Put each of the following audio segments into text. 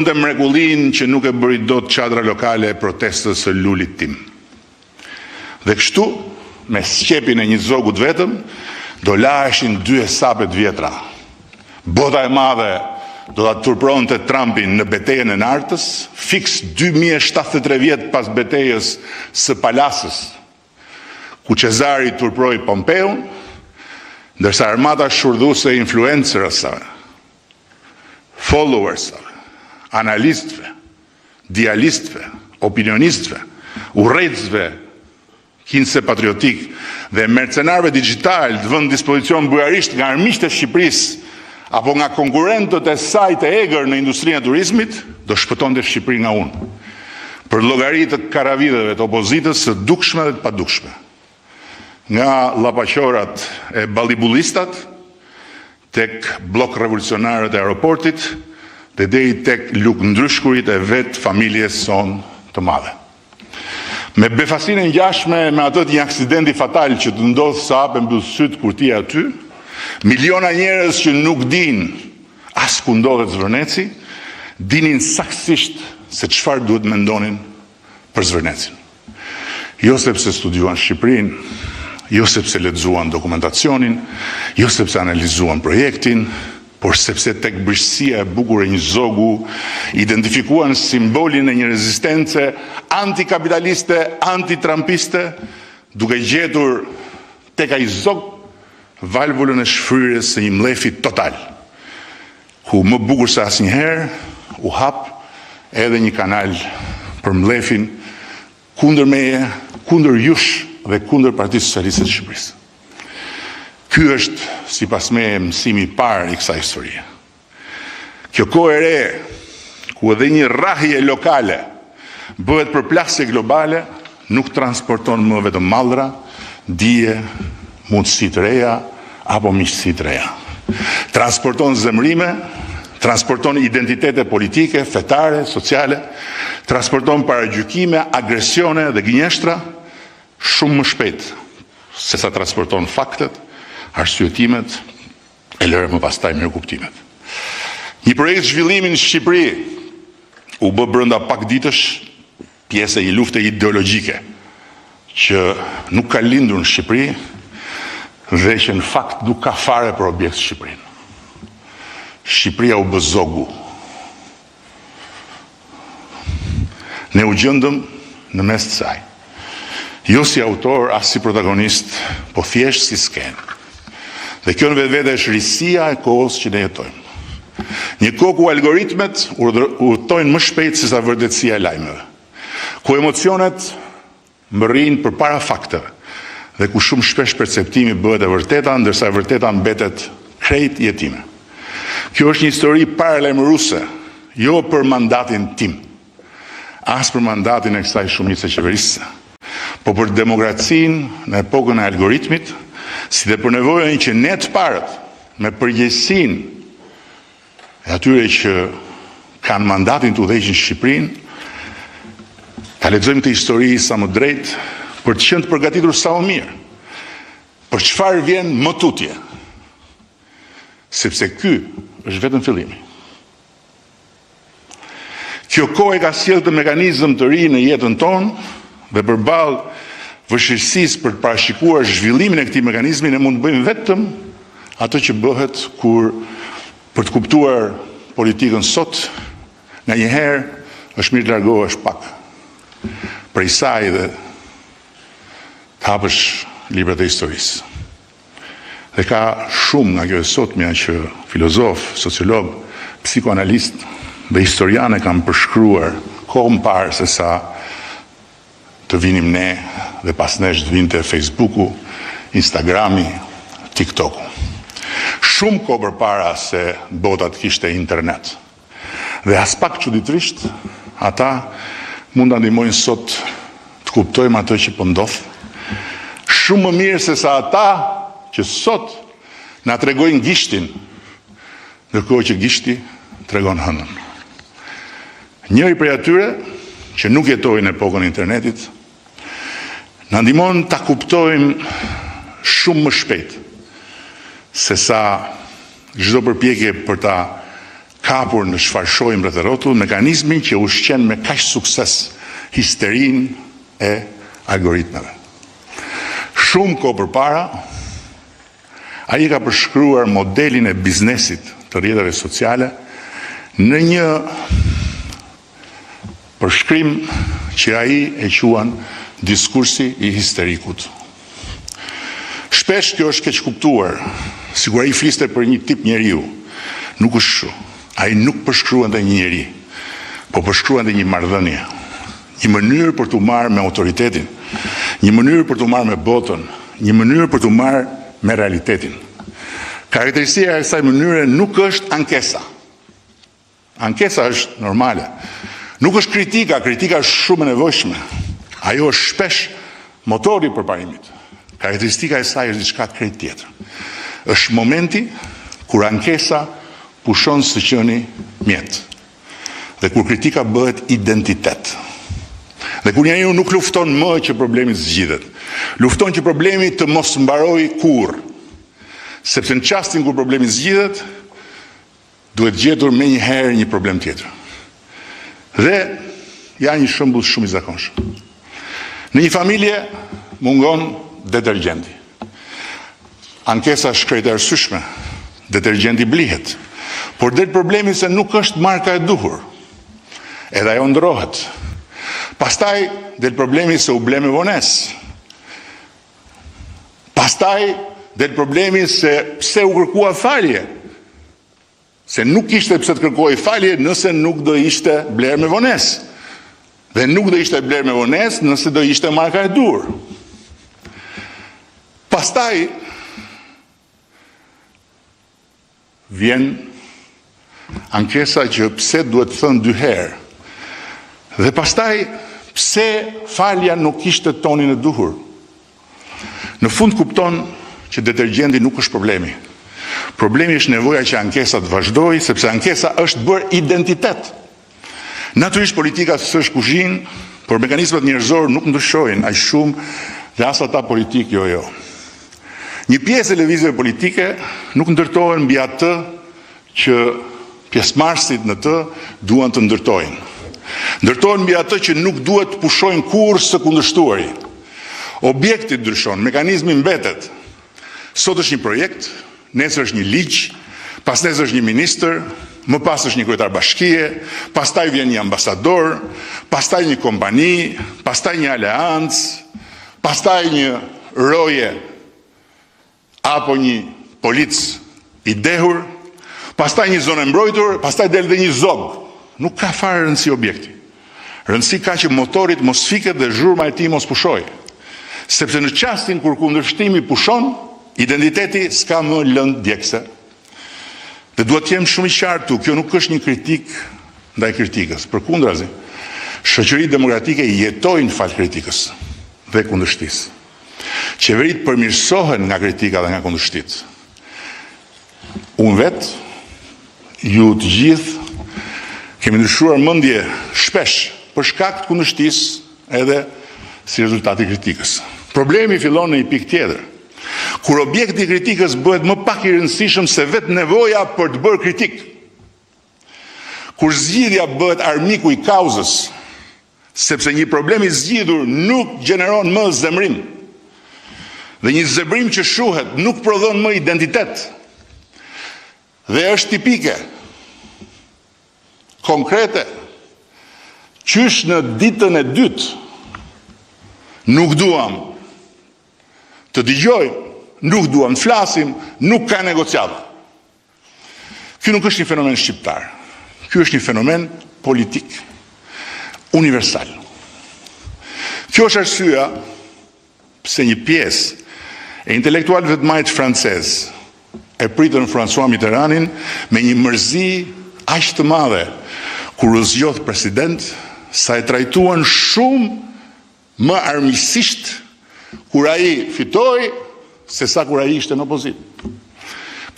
Të mrekullin që nuk e bëri dot çadra lokale e protestës së lulit tim. Dhe kështu, me sqepin e një zogut vetëm, do laheshin 2 sapet vjetra. Bota e madhe do ta turpronte Trumpin në betejën e Nartës, fiks 2073 vjet pas betejës së Palasës, ku Cezari turproi Pompeun, ndërsa armata shurdhuese e influencerësve, followersve, analistëve, dialistëve, opinionistëve, urrejtësve, hinse patriotik dhe mercenarëve digital të vënë dispozicion bujarisht nga armiqtë e Shqipërisë apo nga konkurrentët e saj të egër në industrinë e turizmit, do shpëtonte Shqipërinë nga unë. Për llogaritë të karavidheve të opozitës së dukshme dhe të padukshme. Nga llapaqorat e ballibullistat, tek blok revolucionarët e aeroportit, dhe deri tek lukëndryshkurit e vetë familjes son të madhe. Me befasinë e ngjashme me atë të një aksidenti fatal që të ndodh sa hapën mbyll syt kur ti aty, miliona njerëz që nuk dinë as ku ndodhet Zvërneci, dinin saktësisht se çfarë duhet mendonin për Zvërnecin. Jo sepse studiuan Shqipërinë, jo sepse lexuan dokumentacionin, jo sepse analizuan projektin, por sepse tek brishësia e bukur e një zogu identifikuan simbolin e një rezistence antikapitaliste, antitrumpiste, duke gjetur tek ai zog valvulën e shfryrjes së një mlefi total, ku më bukur se asnjëherë u hap edhe një kanal për mlefin kundër meje, kundër jush dhe kundër Partisë Socialiste të Shqipërisë. Ky është, sipas meje, mësimi i parë i kësaj historie. Kjo kohë e re, ku edhe një rrahje lokale bëhet përplasje globale, nuk transporton më vetëm mallra, dije, mundësi të reja apo miqësi të reja. Transporton zemrime, transporton identitete politike, fetare, sociale, transporton paragjykime, agresione dhe gënjeshtra shumë më shpejt se sa transporton faktet, arsyetimet e lëre më pastaj mirëkuptimet. Një projekt zhvillimi në Shqipëri u bë brenda pak ditësh pjesë e një lufte ideologjike që nuk ka lindur në Shqipëri dhe që në fakt nuk ka fare për objekt Shqipërinë. Shqipëria u bë zogu. Ne u gjendëm në mes të saj. Jo si autor, as si protagonist, po thjesht si skenë. Dhe kjo në vetvete është risia e kohës që ne jetojmë. Një kohë ku algoritmet urtojnë më shpejt se sa vërtetësia e lajmeve. Ku emocionet mbërrinë përpara fakteve dhe ku shumë shpesh perceptimi bëhet e vërteta, ndërsa e vërteta mbetet krejt jetime. Kjo është një histori paralajmëruese, jo për mandatin tim, as për mandatin e kësaj shumice qeverisëse, po për demokracinë në epokën e algoritmit, si dhe për nevojën që ne të parët, me përgjegjësinë e atyre që kanë mandatin të udhëheqin Shqipërinë, ta lexojmë këtë histori sa më drejt për të qenë të përgatitur sa më mirë. Për çfarë vjen më tutje? Sepse ky është vetëm fillimi. Kjo kohë ka sjellë të mekanizëm të ri në jetën tonë dhe përballë vështirësisë për të parashikuar zhvillimin e këtij mekanizmi, ne mund të bëjmë vetëm atë që bëhet kur për të kuptuar politikën sot, nganjëherë është mirë të largohesh pak prej saj dhe të hapësh librat e historisë. Dhe ka shumë nga kjo e sotmja që filozof, sociolog, psikoanalist dhe historianë kanë përshkruar kohë më parë se sa të vinim ne dhe pas nesh të vinte Facebooku, Instagrami, TikToku. Shumë kohë përpara se bota të kishte internet. Dhe as pak çuditërisht, ata mund ta ndihmojnë sot të kuptojmë atë që po ndodh. Shumë më mirë se sa ata që sot na tregojnë gishtin, ndërkohë që gishti tregon hënën. Njëri prej atyre që nuk jetojnë në epokën e internetit, na ndihmon ta kuptojmë shumë më shpejt se sa çdo përpjekje për ta kapur në çfarë shohim rreth rrotull, mekanizmin që ushqen me kaq sukses histerinë e algoritmeve. Shumë kohë përpara, ai ka përshkruar modelin e biznesit të rrjeteve sociale në një përshkrim që ai e quan diskursi i histerikut. Shpesh kjo është keq kuptuar, sikur ai fliste për një tip njeriu. Nuk është kështu. Ai nuk përshkruante një njeri, po përshkruante një marrëdhënie, një mënyrë për t'u marrë me autoritetin, një mënyrë për t'u marrë me botën, një mënyrë për t'u marrë me realitetin. Karakteristika e kësaj mënyre nuk është ankesa. Ankesa është normale. Nuk është kritika është shumë e nevojshme. Ajo është shpesh motori i përparimit. Karakteristika e saj është diçka krejt tjetër. Është momenti kur ankesa pushon së qeni mjet. Dhe kur kritika bëhet identitet. Dhe kur njeriu nuk lufton më që problemi zgjidhet. Lufton që problemi të mos mbarojë kurrë. Sepse në çastin kur problemi zgjidhet, duhet gjetur menjëherë një problem tjetër. Dhe ja një shembull shumë i zakonshëm. Në një familje mungon detergjenti. Ankesa shkrejt e arsyeshme, detergjenti blihet. Por del problemi se nuk është marka e duhur. Edhe ajo ndrohet. Pastaj del problemi se u ble me vonesë. Pastaj del problemi se pse u kërkua falje. Se nuk ishte pse të kërkoj falje nëse nuk do ishte bler me vonesë. Dhe nuk do ishte bler me vonesë nëse do ishte marka e duhur. Pastaj vjen ankesa që pse duhet thënë dy herë. Dhe pastaj pse falja nuk ishte tonin e duhur. Në fund kupton që detergjenti nuk është problemi. Problemi është nevoja që ankesa të vazhdojë, sepse ankesa është bërë identitet. Natyrisht politika s'është kuzhinë, por mekanizmat njerëzor nuk ndryshojnë aq shumë dhe as ata politik jo. Një pjesë e lëvizjeve politike nuk ndërtohen mbi atë që pjesëmarrësit në të duan të ndërtojnë. Ndërtohen mbi atë që nuk duhet të pushojnë kurrë së kundërshtuari. Objekti ndryshon, mekanizmi mbetet. Sot është një projekt, nesër është një ligj, pas nesër është një ministër, më pas është një kryetar bashkie, pastaj vjen një ambasador, pastaj një kompani, pastaj një aleancë, pastaj një roje apo një polic i dehur, pastaj një zonë e mbrojtur, pastaj del dhe një zog. Nuk ka fare rëndësi objekti. Rëndësi ka që motorit mos fiket dhe zhurma e tij mos pushojë. Sepse në çastin kur kundërshtimi pushon, identiteti s'ka më lëndë djegëse. Dhe duhet të jem shumë i qartë, kjo nuk është një kritik ndaj kritikës. Përkundrazi, shoqëritë demokratike jetojnë fal kritikës dhe kundërshtisë. Qeveritë përmirësohen nga kritika dhe nga kundërshtia. Unë vetë, ju të gjithë, kemi ndryshuar mendje shpesh për shkak të kundërshtisë edhe si rezultati kritikës. Problemi fillon në një pikë tjetër. Kur objekti i kritikës bëhet më pak i rëndësishëm se vetë nevoja për të bërë kritik. Kur zgjidhja bëhet armiku i kauzës, sepse një problem i zgjidhur nuk gjeneron më zemrim. Dhe një zemrim që shuhet nuk prodhon më identitet. Dhe është tipike, konkrete, qysh në ditën e dytë nuk duam të dëgjoj, nuk duam të flasim, nuk ka negociat. Ky nuk është një fenomen shqiptar. Ky është një fenomen politik, universal. Kjo është arsyeja pse një pjesë e intelektualëve të majtë francez e pritën François Mitterrandin me një mërzi aq të madhe kur u zgjodh president, sa e trajtuan shumë më armiqësisht kur ai fitoi se sa kur ai ishte në opozitë.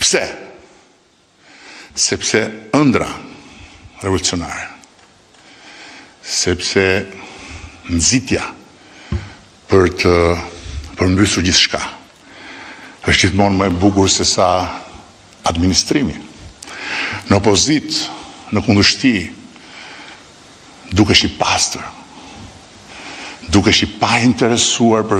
Pse? Sepse ëndra revolucionare, sepse nxitja për të përmbysur gjithçka është gjithmonë më e bukur se sa administrimi. Në opozitë në kundërshti, dukesh i pastër, dukesh i pa interesuar për